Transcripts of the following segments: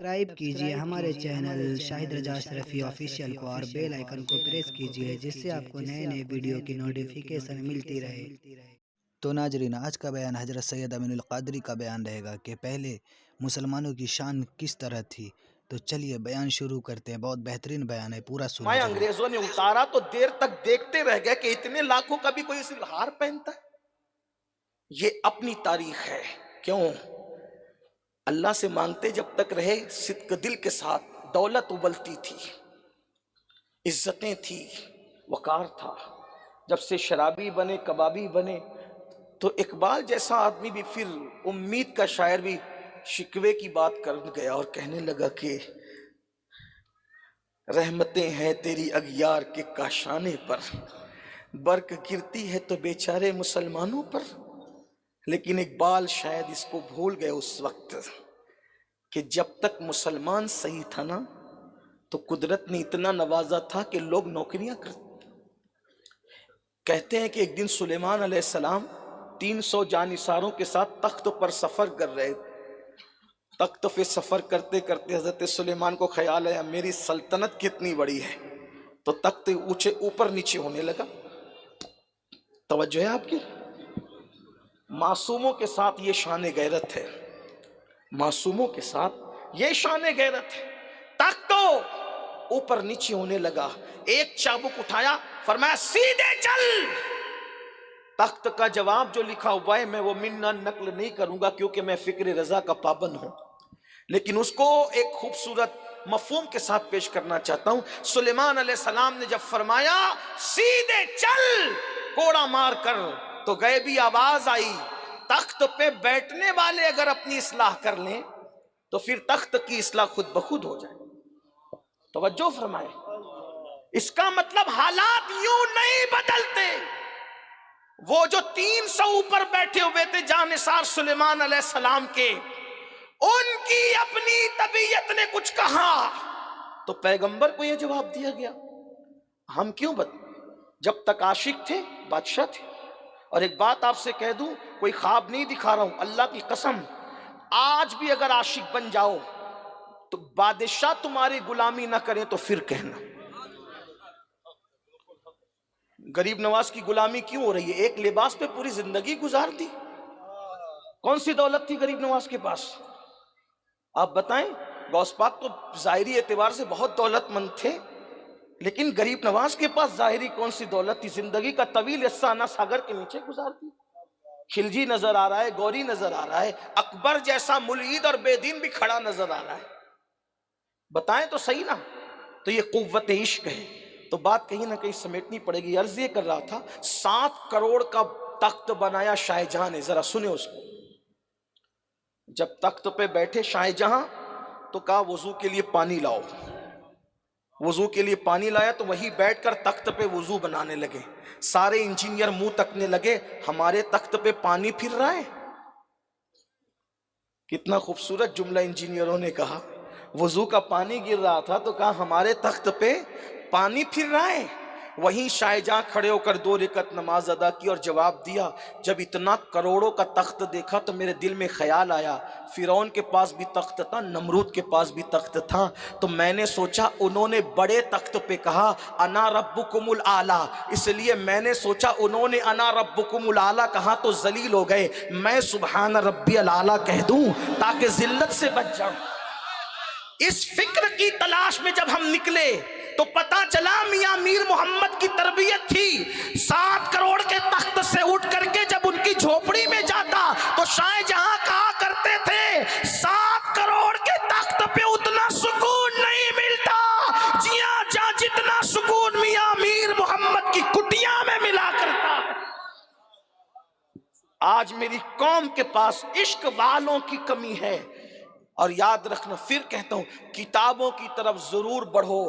Subscribe کیجئے ہمارے channel شاہد رجا اشرفی آفیشیل کو اور بیل آئیکن کو پریس کیجئے جس سے آپ کو نئے نئے ویڈیو کی نوٹیفیکیشن ملتی رہے۔ تو ناظرین، آج کا بیان حضرت سید امین القادری کا بیان رہے گا کہ پہلے مسلمانوں کی شان کس طرح تھی۔ تو چلیے بیان شروع کرتے ہیں، بہت بہترین بیان ہے، پورا سنیں۔ انگریزوں نے اتارا تو دیر تک دیکھتے رہ گئے کہ اتنے لاکھوں کا بھی کوئی صرف ہار پہنتا ہے۔ یہ اپنی تاریخ ہے۔ کیوں؟ اللہ سے مانگتے جب تک رہے صدق دل کے ساتھ، دولت ابلتی تھی، عزتیں تھی، وقار تھا۔ جب سے شرابی بنے، کبابی بنے، تو اقبال جیسا آدمی بھی پھر امید کا شاعر بھی شکوے کی بات کر گیا اور کہنے لگا کہ رحمتیں ہیں تیری اغیار کے کاشانے پر، برق گرتی ہے تو بیچارے مسلمانوں پر۔ لیکن اقبال شاید اس کو بھول گئے اس وقت کہ جب تک مسلمان صحیح تھا نا تو قدرت نے اتنا نوازا تھا کہ لوگ نوکریاں کرتے۔ کہتے ہیں کہ ایک دن سلیمان علیہ السلام 300 جانثاروں کے ساتھ تخت پر سفر کر رہے۔ تخت پہ سفر کرتے کرتے حضرت سلیمان کو خیال آیا میری سلطنت کتنی بڑی ہے، تو تخت اوپر نیچے ہونے لگا۔ توجہ ہے آپ کی؟ معصوموں کے ساتھ یہ شان غیرت ہے، معصوموں کے ساتھ یہ شان غیرت ہے۔ تخت اوپر نیچے ہونے لگا، ایک چابک اٹھایا، فرمایا سیدھے چل۔ تخت کا جواب جو لکھا ہوا ہے میں وہ منا نقل نہیں کروں گا کیونکہ میں فکر رضا کا پابند ہوں، لیکن اس کو ایک خوبصورت مفہوم کے ساتھ پیش کرنا چاہتا ہوں۔ سلیمان علیہ السلام نے جب فرمایا سیدھے چل کوڑا مار کر، تو غیبی آواز آئی تخت پہ بیٹھنے والے اگر اپنی اصلاح کر لیں تو پھر تخت کی اصلاح خود بخود ہو جائے۔ توجہ فرمائے، اس کا مطلب حالات یوں نہیں بدلتے۔ وہ جو 300 اوپر بیٹھے ہوئے تھے جانثار سلیمان علیہ السلام کے، ان کی اپنی طبیعت نے کچھ کہا تو پیغمبر کو یہ جواب دیا گیا ہم کیوں جب تک عاشق تھے بادشاہ تھے۔ اور ایک بات آپ سے کہہ دوں، کوئی خواب نہیں دکھا رہا ہوں، اللہ کی قسم، آج بھی اگر عاشق بن جاؤ تو بادشاہ تمہاری غلامی نہ کریں تو پھر کہنا۔ غریب نواز کی غلامی کیوں ہو رہی ہے؟ ایک لباس پہ پوری زندگی گزار دی۔ کون سی دولت تھی غریب نواز کے پاس؟ آپ بتائیں۔ غوث پاک تو ظاہری اعتبار سے بہت دولت مند تھے، لیکن غریب نواز کے پاس ظاہری کون سی دولت تھی؟ زندگی کا طویل حصہ انا ساگر کے نیچے گزار دی۔ خلجی نظر آ رہا ہے، گوری نظر آ رہا ہے، اکبر جیسا ملحد اور بے دین بھی کھڑا نظر آ رہا ہے۔ بتائیں تو صحیح نا؟ تو یہ قوت عشق ہے۔ تو بات کہیں نہ کہیں سمیٹنی پڑے گی۔ عرض یہ کر رہا تھا 7 کروڑ کا تخت بنایا شاہ جہاں نے، ذرا سنیں اس کو۔ جب تخت پہ بیٹھے شاہ جہاں تو کہا وضو کے لیے پانی لاؤ، وضو کے لیے پانی لایا تو وہی بیٹھ کر تخت پہ وضو بنانے لگے۔ سارے انجینئر منہ تکنے لگے، ہمارے تخت پہ پانی پھر رہا ہے۔ کتنا خوبصورت جملہ انجینئروں نے کہا، وضو کا پانی گر رہا تھا تو کہا ہمارے تخت پہ پانی پھر رہا ہے۔ وہیں شاہ جہاں کھڑے ہو کر 2 رکعت نماز ادا کی اور جواب دیا جب اتنا کروڑوں کا تخت دیکھا تو میرے دل میں خیال آیا فرعون کے پاس بھی تخت تھا، نمرود کے پاس بھی تخت تھا، تو میں نے سوچا انہوں نے بڑے تخت پہ کہا انا ربکم الاعلیٰ، اس لیے میں نے سوچا انہوں نے انا ربکم الاعلیٰ کہا تو ذلیل ہو گئے، میں سبحان ربی الاعلیٰ کہہ دوں تاکہ ذلت سے بچ جاؤں۔ اس فکر کی تلاش میں جب ہم نکلے تو پتا چلا میاں میر محمد کی تربیت تھی۔ 7 کروڑ کے تخت سے اٹھ کر کے جب ان کی جھوپڑی میں جاتا تو شاہ جہاں کہا کرتے تھے 7 کروڑ کے تخت پہ اتنا سکون نہیں ملتا جہاں جتنا سکون میاں میر محمد کی کٹیا میں ملا کرتا۔ آج میری قوم کے پاس عشق والوں کی کمی ہے، اور یاد رکھنا پھر کہتا ہوں کتابوں کی طرف ضرور بڑھو،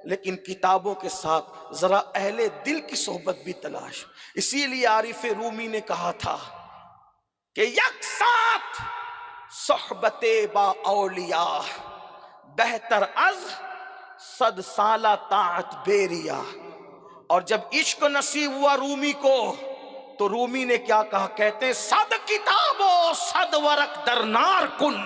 لیکن کتابوں کے ساتھ ذرا اہل دل کی صحبت بھی تلاش۔ اسی لیے عارف رومی نے کہا تھا کہ یک ساتھ صحبت با اولیاء بہتر از 100 سالہ طاعت بیریا۔ اور جب عشق نصیب ہوا رومی کو تو رومی نے کیا کہا؟ کہتے ہیں 100 کتاب و 100 ورق در نار کن،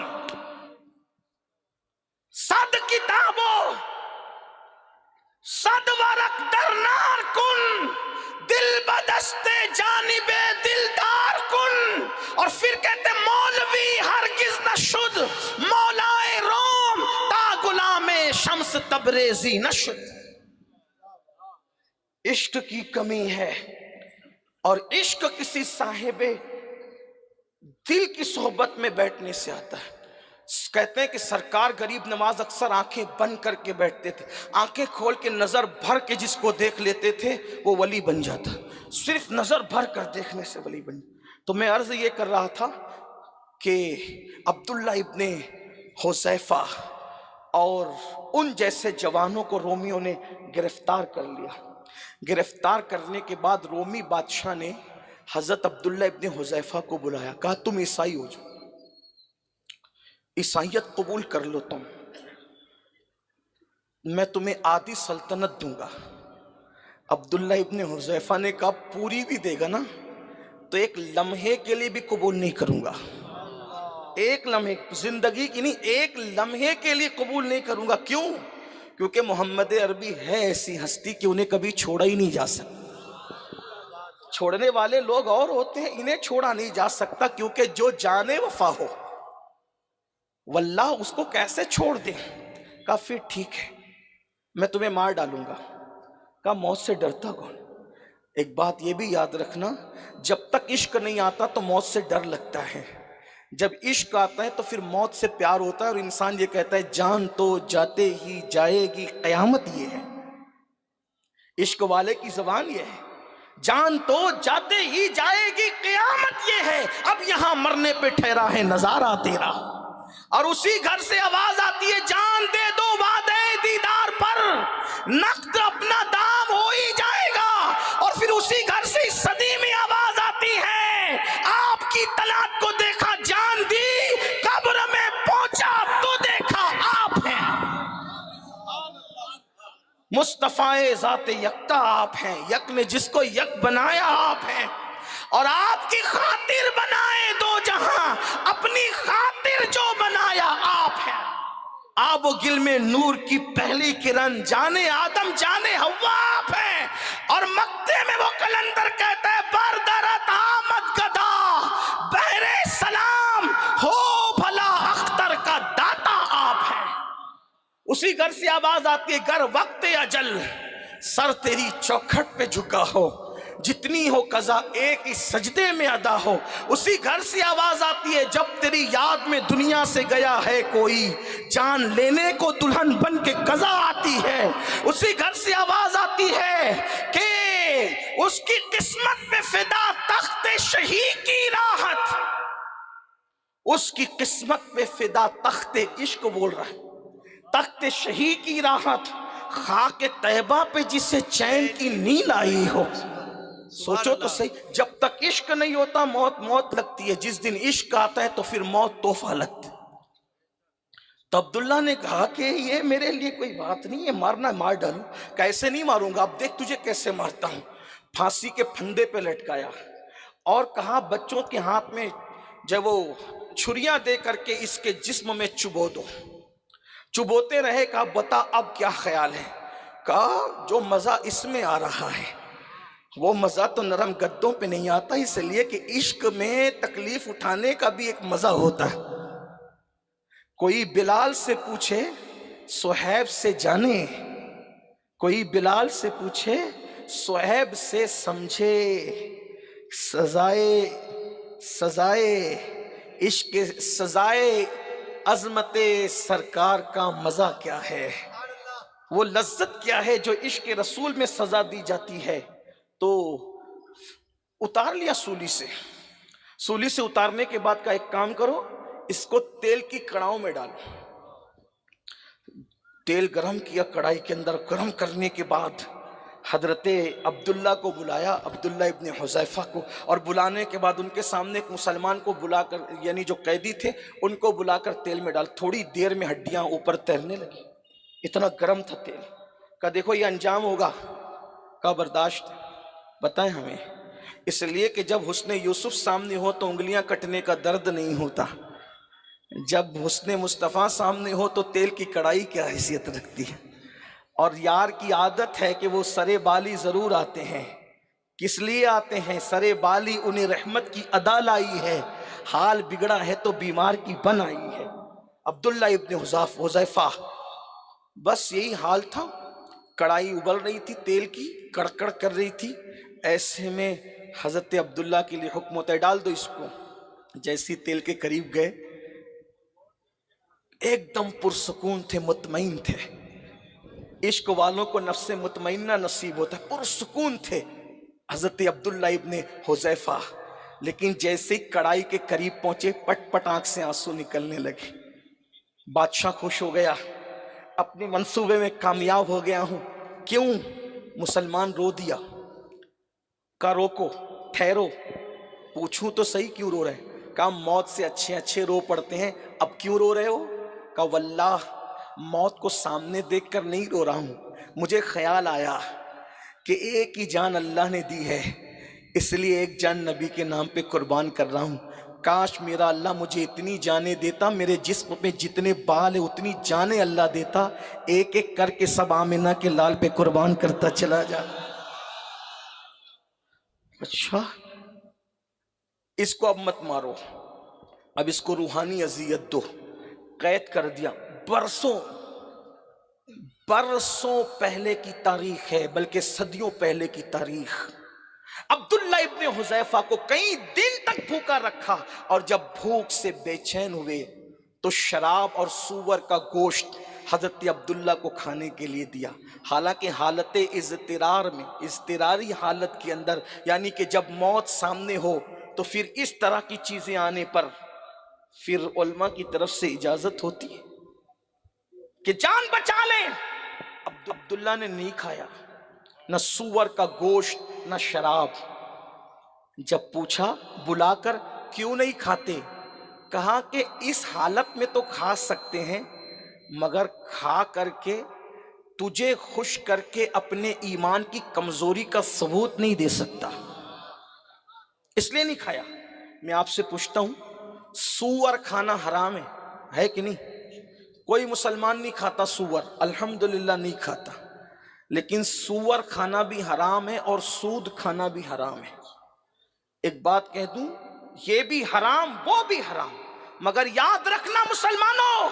نشد مولائے روم تا غلام شمس تبریزی نشد. عشق کی کمی ہے اور عشق کسی صاحب دل کی صحبت میں بیٹھنے سے آتا ہے. کہتے ہیں کہ سرکار غریب نواز اکثر آنکھیں بند کر کے بیٹھتے تھے, آنکھیں کھول کے نظر بھر کے جس کو دیکھ لیتے تھے وہ ولی بن جاتا, صرف نظر بھر کر دیکھنے سے ولی بن. تو میں عرض یہ کر رہا تھا کہ عبداللہ ابن حذیفہ اور ان جیسے جوانوں کو رومیوں نے گرفتار کر لیا. گرفتار کرنے کے بعد رومی بادشاہ نے حضرت عبداللہ ابن حذیفہ کو بلایا, کہا تم عیسائی ہو جاؤ, عیسائیت قبول کر لو, میں تمہیں آدھی سلطنت دوں گا. عبداللہ ابن حذیفہ نے کہا پوری بھی دے گا نا تو ایک لمحے کے لیے بھی قبول نہیں کروں گا, ایک لمحے, زندگی کی نہیں, ایک لمحے کے لیے قبول نہیں کروں گا. کیوں؟ کیونکہ محمد عربی ہے ایسی ہستی کہ انہیں کبھی چھوڑا ہی نہیں جا سکتا. چھوڑنے والے لوگ اور ہوتے ہیں, انہیں چھوڑا نہیں جا سکتا, کیونکہ جو جانے وفا ہو واللہ اس کو کیسے چھوڑ دیں. کہا پھر ٹھیک ہے میں تمہیں مار ڈالوں گا. کہا موت سے ڈرتا کون؟ ایک بات یہ بھی یاد رکھنا, جب تک عشق نہیں آتا تو موت سے ڈر لگتا ہے, جب عشق آتا ہے تو پھر موت سے پیار ہوتا ہے, اور انسان یہ کہتا ہے جان تو جاتے ہی جائے گی قیامت. یہ ہے عشق والے کی زبان, یہ ہے جان تو جاتے ہی جائے گی قیامت. یہ ہے اب یہاں مرنے پہ ٹھہرا ہے نظارہ تیرا, اور اسی گھر سے آواز آتی ہے جان دے دو وعدے دیدار پر, نقد اپنا دام ہو ہی جائے گا. اور پھر اسی گھر سے اس صدی میں آواز آتی ہے آپ کی طلعت کو دیکھا جان دی, قبر میں پہنچا تو دیکھا آپ ہیں. مصطفیٰ ذات یکتا آپ ہیں, یک نے جس کو یک بنایا آپ ہیں, اور آپ کی خاطر بنائے دو جہاں, اپنی خاطر جو بنایا آپ ہیں. آب و گل میں نور کی پہلی کرن, جانے آدم جانے حوا آپ ہیں. اور مکتے میں وہ کلندر کہتا ہے بردرت آمد گدا بہر سلام ہو بھلا اختر کا داتا آپ ہیں. اسی گھر سے آواز آتی ہے گر وقت اجل سر تیری چوکھٹ پہ جھکا ہو, جتنی ہو قضا ایک ہی سجدے میں ادا ہو. اسی گھر سے آواز آتی ہے جب تیری یاد میں دنیا سے گیا ہے کوئی, جان لینے کو دلہن بن کے قضا آتی ہے. اسی گھر سے آواز آتی ہے کہ اس کی قسمت پہ فدا تخت شہی کی راحت, اس کی قسمت پہ فدا تخت عشق بول رہا ہے, تخت شہی کی راحت, خاک طیبہ پہ جسے چین کی نیند آئی ہو. سوچو تو صحیح, جب تک عشق نہیں ہوتا موت موت لگتی ہے, جس دن عشق آتا ہے تو پھر موت تحفہ لگتی. تو عبداللہ نے کہا کہ یہ میرے لیے کوئی بات نہیں ہے, مارنا مار ڈالوں. کیسے نہیں ماروں گا, اب دیکھ تجھے کیسے مارتا ہوں. پھانسی کے پھندے پہ لٹکایا اور کہا بچوں کے ہاتھ میں جب وہ چھریاں دے کر کے اس کے جسم میں چبو دو. چبوتے رہے, کہا بتا اب کیا خیال ہے. کہا جو مزہ اس میں آ رہا ہے وہ مزہ تو نرم گدوں پہ نہیں آتا, اس لیے کہ عشق میں تکلیف اٹھانے کا بھی ایک مزہ ہوتا ہے. کوئی بلال سے پوچھے صہیب سے جانے, کوئی بلال سے پوچھے صہیب سے سمجھے, سزائے عشق سزائے عظمت سرکار کا مزہ کیا ہے, وہ لذت کیا ہے جو عشق رسول میں سزا دی جاتی ہے. تو اتار لیا سولی سے اتارنے کے بعد کا ایک کام کرو, اس کو تیل کی کڑاؤں میں ڈالو. تیل گرم کیا کڑائی کے اندر, گرم کرنے کے بعد حضرت عبداللہ کو بلایا, عبداللہ ابن حذیفہ کو, اور بلانے کے بعد ان کے سامنے ایک مسلمان کو بلا کر, یعنی جو قیدی تھے ان کو بلا کر تیل میں ڈال. تھوڑی دیر میں ہڈیاں اوپر تیرنے لگی, اتنا گرم تھا تیل. کہا دیکھو یہ انجام ہوگا. کہا برداشت, بتائیں ہمیں. اس لیے کہ جب حسن یوسف سامنے ہو تو انگلیاں کٹنے کا درد نہیں ہوتا, جب حسن مصطفیٰ سامنے ہو تو تیل کی کڑائی کیا حیثیت رکھتی ہے. اور یار کی عادت ہے کہ وہ سرے بالی ضرور آتے ہیں, किस लिए आते हैं, सरे बाली उन्हें रहमत की अदा लाई है, हाल बिगड़ा है तो बीमार की बन आई है। अब्दुल्ला इब्ने हुज़ैफा, बस यही हाल था। कढ़ाई उबल रही थी, तेल की कड़कड़ कर रही थी। ऐसे में हज़रत अब्दुल्ला के लिए हुक्म होता है, डाल दो इसको। जैसी तेल के करीब गए, एकदम पुरसुकून थे, मुतमईन थे। इश्क वालों को नफ्से मुतमईना नसीब होता है, पुरसुकून थे हज़रत अब्दुल्ला इब्ने हुज़ैफा। लेकिन जैसे ही कढ़ाई के करीब पहुंचे, पट पट आंख से आंसू निकलने लगे। बादशाह खुश हो गया, अपने मंसूबे में कामयाब हो गया हूं। क्यों? मुसलमान रो दिया। का रोको, ठहरो, पूछूं तो सही क्यों रो रहे? कहा मौत से अच्छे अच्छे रो पड़ते हैं, अब क्यों रो रहे हो? कहा वल्लाह मौत को सामने देखकर नहीं रो रहा हूं, मुझे ख्याल आया कि एक ही जान अल्लाह ने दी है, इसलिए एक जान नबी के नाम पे कुर्बान कर रहा हूं। काश मेरा अल्लाह मुझे इतनी जाने देता, मेरे जिस्म पे जितने बाल है उतनी जाने अल्लाह देता, एक एक करके सब आमिना के लाल पे कुर्बान करता चला जाता। अच्छा, इसको अब मत मारो, अब इसको रूहानी अजियत दो। कैद कर दिया। बरसों बरसों पहले की तारीख है, बल्कि सदियों पहले की तारीख। अब्दुल्ला इब्ने हुज़ैफा को कई दिन तक भूखा रखा, और जब भूख से बेचैन हुए तो शराब और सूअर का गोश्त हजरत अब्दुल्ला को खाने के लिए दिया। हालांकि हालत इज़्तिरार में, इज़्तिरारी हालत के अंदर, यानी कि जब मौत सामने हो तो फिर इस तरह की चीजें आने पर फिर उलमा की तरफ से इजाजत होती है कि जान बचा लें। अब्दुल्ला ने नहीं खाया न सूअर का गोश्त न शराब। जब पूछा बुलाकर क्यों नहीं खाते, कहा कि इस हालत में तो खा सकते हैं, मगर खा करके तुझे खुश करके अपने ईमान की कमजोरी का सबूत नहीं दे सकता, इसलिए नहीं खाया। मैं आपसे पूछता हूं, सूअर खाना हराम है कि नहीं? कोई मुसलमान नहीं खाता सूअर, अल्हम्दुलिल्लाह नहीं खाता, लेकिन सूअर खाना भी हराम है और सूद खाना भी हराम है। एक बात कह दूं, ये भी हराम वो भी हराम, मगर याद रखना मुसलमानों,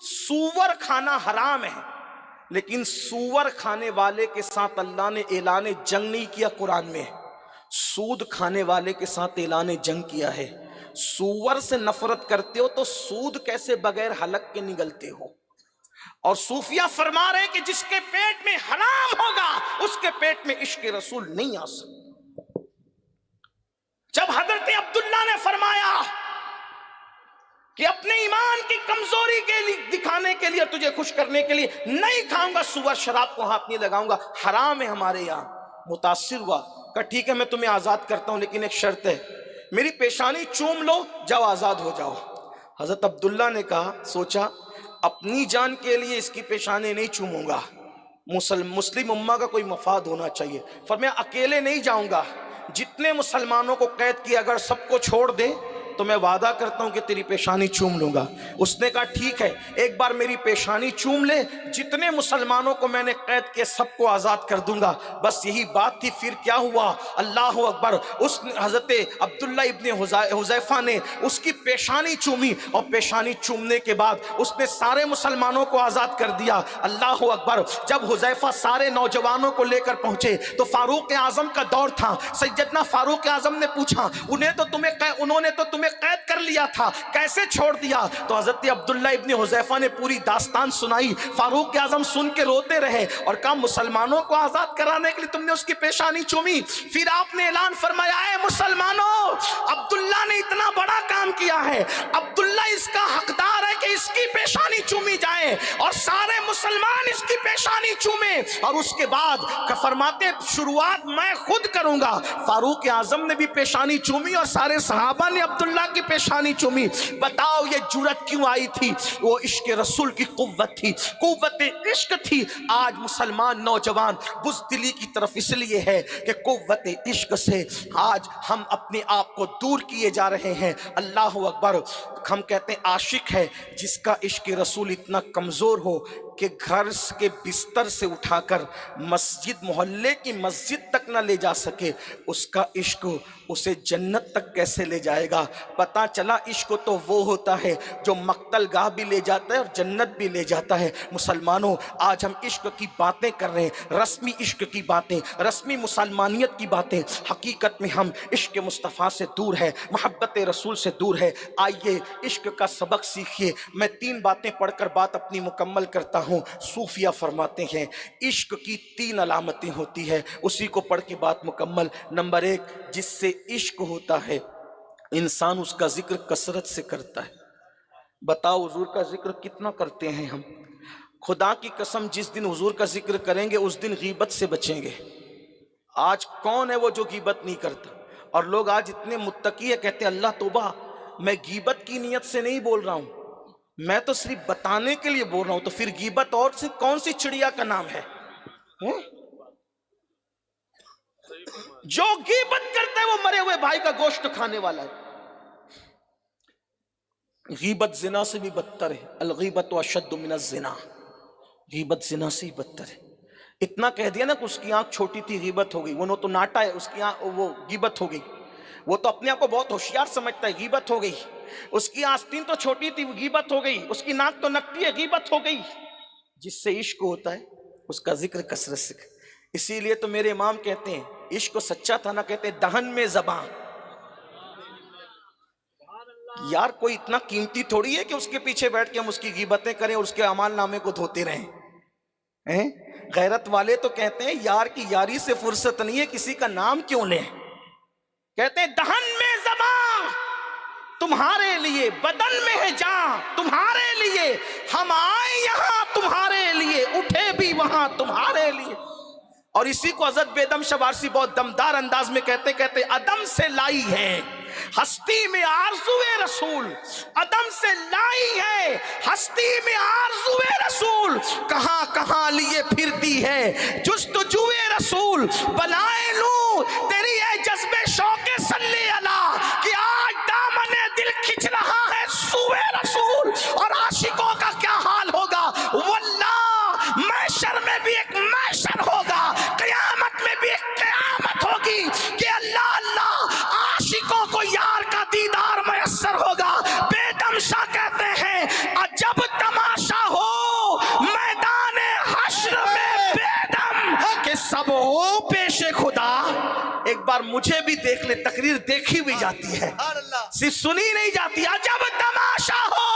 सूअर खाना हराम है, लेकिन सूअर खाने वाले के साथ अल्लाह ने ऐलान जंग नहीं किया। कुरान में सूद खाने वाले के साथ ऐलान जंग किया है। सूअर से नफरत करते हो तो सूद कैसे बगैर हलक के निगलते हो? और सूफिया फरमा रहे कि जिसके पेट में हराम होगा उसके पेट में इश्क रसूल नहीं आ सकता। जब हजरत अब्दुल्ला ने फरमाया कि अपने ईमान की कमजोरी के लिए दिखाने के लिए, तुझे खुश करने के लिए नहीं खाऊंगा सूअर, शराब को हाथ नहीं लगाऊंगा, हराम है हमारे यहाँ, मुतासिर हुआ। कहा ठीक है मैं तुम्हें आजाद करता हूं, लेकिन एक शर्त है, मेरी पेशानी चूम लो, जाओ आजाद हो जाओ। हजरत अब्दुल्ला ने कहा, सोचा अपनी जान के लिए इसकी पेशानी नहीं चूमूंगा, मुस्लिम उम्मा का कोई मफाद होना चाहिए। पर मैं अकेले नहीं जाऊंगा, जितने मुसलमानों को कैद किया अगर सबको छोड़ दे तो मैं वादा करता हूं कि तेरी पेशानी चूम लूंगा। उसने कहा ठीक है, एक बार मेरी पेशानी चूम ले, जितने मुसलमानों को मैंने कैद किया सबको आजाद कर दूंगा। बस यही बात थी। फिर क्या हुआ, अल्लाह अकबर, उस हजरत अब्दुल्ला इब्ने हुज़ैफा ने उसकी पेशानी चूमी, और पेशानी चूमने के बाद उसने सारे मुसलमानों को आजाद कर दिया। अल्लाह अकबर। जब हुज़ैफा सारे नौजवानों को लेकर पहुंचे तो फारूक आजम का दौर था। सैयदना फारूक आजम ने पूछा, उन्होंने तो तुम्हें कैद कर लिया था, कैसे छोड़ दिया? तो हजरत अब्दुल्ला इब्ने हुज़ैफा ने पूरी दास्तान सुनाई। फारूक आजम सुन के रोते रहे और कहा मुसलमानों को आजाद कराने के लिए तुमने उसकी पेशानी चूमी। फिर आपने ऐलान फरमाया, ऐ मुसलमानों, अब्दुल्ला ने इतना बड़ा काम किया है, अब्दुल्ला इसका हकदार है कि इसकी पेशानी चूमी जाए और सारे मुसलमान इसकी पेशानी चूमे। और उसके बाद फरमाते शुरुआत मैं खुद करूंगा। फारूक आजम ने भी पेशानी चूमी और सारे सहाबा ने अब्दुल्ला की पेशानी चूमी। बताओ ये जुर्रत क्यों आई थी? वो इश्क रसूल की कुव्वत थी, कुव्वत इश्क थी। आज मुसलमान नौजवान बुज़दिली की तरफ इसलिए है कि कुव्वत इश्क से आज हम अपने आप को दूर किए जा रहे हैं। अल्लाह अकबर। हम कहते हैं आशिक है जिसका इश्क रसूल इतना कमजोर हो کہ घर के बिस्तर से उठाकर मस्जिद मोहल्ले की मस्जिद तक न ले जा सके, उसका इश्क उसे जन्नत तक कैसे ले जाएगा। पता चला इश्क तो वो होता है जो मक्तल गाह भी ले जाता है और जन्नत भी ले जाता है। मुसलमानों, आज हम इश्क की बातें कर रहे हैं, रस्मी इश्क की बातें, रस्मी मुसलमानियत की बातें। हकीकत में हम इश्क मुस्तफ़ा से दूर है, मोहब्बत रसूल से दूर है। आइए इश्क का सबक सीखिए। मैं 3 बातें पढ़कर बात अपनी मुकम्मल करता हूँ। सूफिया फरमाते हैं इश्क की 3 अलामतें होती है, उसी को पढ़ के बात मुकम्मल। नंबर 1, जिससे इश्क होता है इंसान उसका जिक्र कसरत से करता है। बताओ हुजूर का जिक्र कितना करते हैं हम। खुदा की कसम, जिस दिन हुजूर का जिक्र करेंगे उस दिन गीबत से बचेंगे। आज कौन है वो जो गीबत नहीं करता। और लोग आज इतने मुत्तकी है, कहते हैं अल्लाह तौबा, मैं गीबत की नीयत से नहीं बोल रहा हूं, मैं तो सिर्फ बताने के लिए बोल रहा हूं। तो फिर गीबत और से कौन सी चिड़िया का नाम है? जो गीबत करता है वो मरे हुए भाई का गोश्त खाने वाला है। गीबत जिना से भी बदतर है। अलगीबत अशद्दु मिनज़ जिना, गीबत जिना से ही बदतर है। इतना कह दिया ना कि उसकी आंख छोटी थी गीबत हो गई, वो तो नाटा है, उसकी आंख वो गीबत हो गई। वो तो अपने आप को बहुत होशियार समझता है, गीबत हो गई। उसकी आस्तीन तो छोटी थी, वो गीबत हो गई। उसकी नाक तो नकटी है, गीबत हो गई। जिससे इश्क होता है उसका जिक्र कसरत से। इसीलिए तो मेरे इमाम कहते हैं इश्क सच्चा था ना, कहते दहन में ज़बान। यार कोई इतना कीमती थोड़ी है कि उसके पीछे बैठ के हम उसकी गीबतें करें और उसके अमाल नामे को धोते रहें। गैरत वाले तो कहते हैं यार की यारी से फुर्सत नहीं है, किसी का नाम क्यों लें। कहते हैं दहन में ज़बान तुम्हारे लिए, बदन में है जान तुम्हारे लिए, हम आए यहां तुम्हारे लिए, उठे भी वहां तुम्हारे लिए। और इसी को हज़रत बेदम शवारसी बहुत दमदार अंदाज में कहते कहते अदम से लाई है हस्ती में आरज़ुए रसूल, अदम से लाई है हस्ती में आरज़ुए रसूल, कहां कहां लिए फिरती है जुस्तजुए रसूल। बनाए लूं तेरी है जज्बे शौके सल्ले अला, कि आज दामने दिल खिंच रहा है सुए रसूल। और आशिकों का क्या हाल होगा, वल्लाह महशर में भी एक महशर होगा, क़यामत में भी एक क़यामत होगी कि अल्लाह अल्लाह आशिकों को यार का दीदार मयस्सर होगा। बेदम शाह कहते हैं अजब तमाशा हो मैदाने हश्र में बेदम, कि सब हो पेशे खुदा। एक बार मुझे भी देख ले, तकरीर देखी भी जाती है, सिर्फ सुनी नहीं जाती। अजब तमाशा हो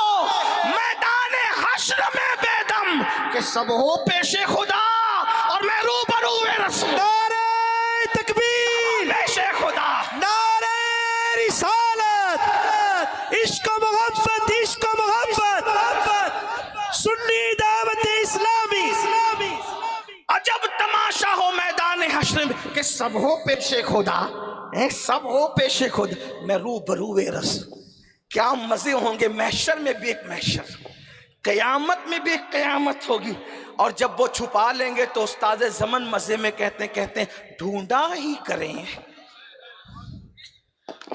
मैदाने हश्र में बेदम, कि सब हो पेशे खुदा और मैं रूबरू रसूल। नारे तकबीर, पेशे खुदा, नारे रिसालत, इश्क मोहब्बत, इश्क मोहब्बत, सुन्नी दावत इस्लामी। अजब तमाशा हो मैदान हश्र में, कि सब हो पेशे खुदा, सब हो पेशे खुद, मैं रूबरू रसूल। क्या मजे होंगे, महशर में भी एक महशर, क़यामत में भी एक क़यामत होगी। और जब वो छुपा लेंगे तो उस्ताद ज़मन मजे में कहते हैं ढूंढा ही करें,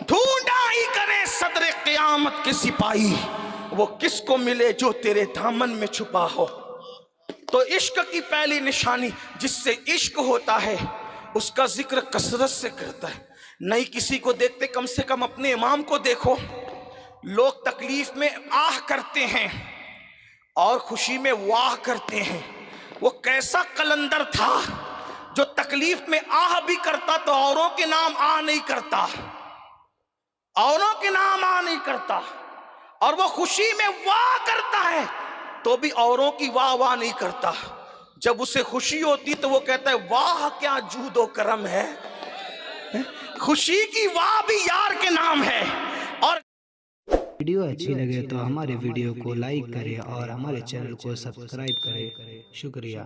ढूंढा ही करें सदर क़यामत के सिपाही, वो किसको मिले जो तेरे दामन में छुपा हो। तो इश्क की पहली निशानी, जिससे इश्क होता है उसका जिक्र कसरत से करता है। नहीं किसी को देखते, कम से कम अपने इमाम को देखो। लोग तकलीफ में आह करते हैं और खुशी में वाह करते हैं। वो कैसा कलंदर था जो तकलीफ में आह भी करता तो औरों के नाम आ नहीं करता, औरों के नाम आ नहीं करता, और वो खुशी में वाह करता है तो भी औरों की वाह वाह नहीं करता। जब उसे खुशी होती तो वो कहता है वाह क्या जूदो करम है। खुशी की वाह भी यार के नाम है। और वीडियो अच्छी लगे तो हमारे वीडियो को लाइक करें और हमारे चैनल को सब्सक्राइब करें। शुक्रिया।